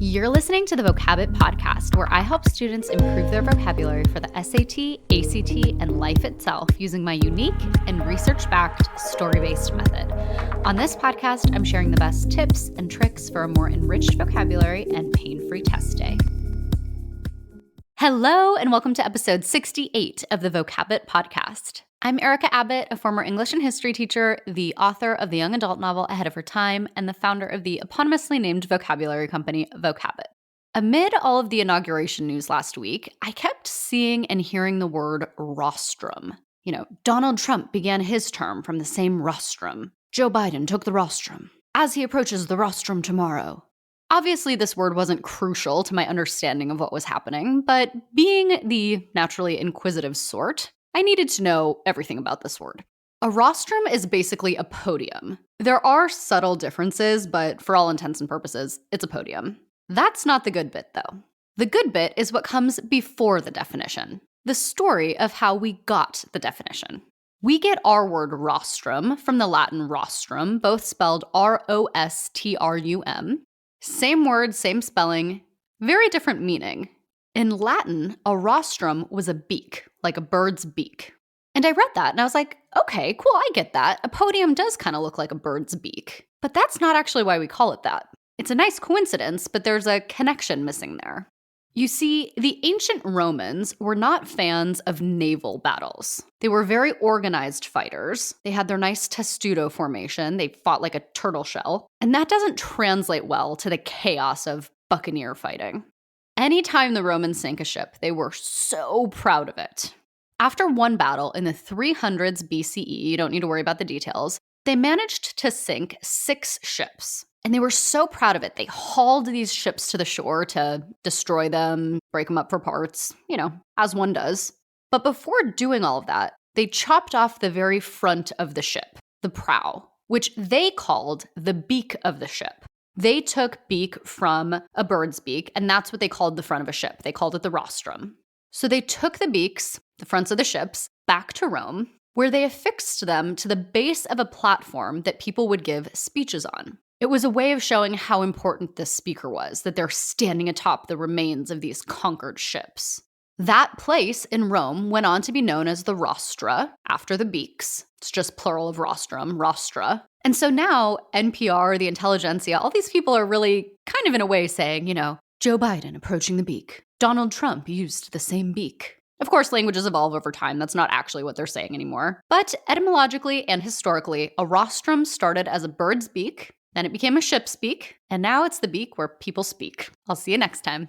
You're listening to the Vocabbett podcast, where I help students improve their vocabulary for the SAT, ACT, and life itself using my unique and research-backed story-based method. On this podcast, I'm sharing the best tips and tricks for a more enriched vocabulary and pain-free test day. Hello, and welcome to episode 68 of the Vocabbett podcast. I'm Erica Abbott, a former English and history teacher, the author of the young adult novel Ahead of Her Time, and the founder of the eponymously named vocabulary company Vocabbett. Amid all of the inauguration news last week, I kept seeing and hearing the word rostrum. Donald Trump began his term from the same rostrum. Joe Biden took the rostrum. As he approaches the rostrum tomorrow. Obviously, this word wasn't crucial to my understanding of what was happening, but being the naturally inquisitive sort, I needed to know everything about this word. A rostrum is basically a podium. There are subtle differences, but for all intents and purposes, it's a podium. That's not the good bit, though. The good bit is what comes before the definition, the story of how we got the definition. We get our word rostrum from the Latin rostrum, both spelled R-O-S-T-R-U-M. Same word, same spelling, very different meaning. In Latin, a rostrum was a beak, like a bird's beak. And I read that and I was like, okay, cool, I get that. A podium does kind of look like a bird's beak. But that's not actually why we call it that. It's a nice coincidence, but there's a connection missing there. You see, the ancient Romans were not fans of naval battles. They were very organized fighters. They had their nice testudo formation. They fought like a turtle shell. And that doesn't translate well to the chaos of buccaneer fighting. Anytime the Romans sank a ship, they were so proud of it. After one battle in the 300s BCE, you don't need to worry about the details, they managed to sink 6 ships. And they were so proud of it, they hauled these ships to the shore to destroy them, break them up for parts, as one does. But before doing all of that, they chopped off the very front of the ship, the prow, which they called the beak of the ship. They took beak from a bird's beak, and that's what they called the front of a ship. They called it the rostrum. So they took the beaks, the fronts of the ships, back to Rome, where they affixed them to the base of a platform that people would give speeches on. It was a way of showing how important this speaker was, that they're standing atop the remains of these conquered ships. That place in Rome went on to be known as the rostra, after the beaks. It's just plural of rostrum, rostra. And so now NPR, the intelligentsia, all these people are really kind of in a way saying, Joe Biden approaching the beak. Donald Trump used the same beak. Of course, languages evolve over time. That's not actually what they're saying anymore. But etymologically and historically, a rostrum started as a bird's beak, then it became a ship's beak, and now it's the beak where people speak. I'll see you next time.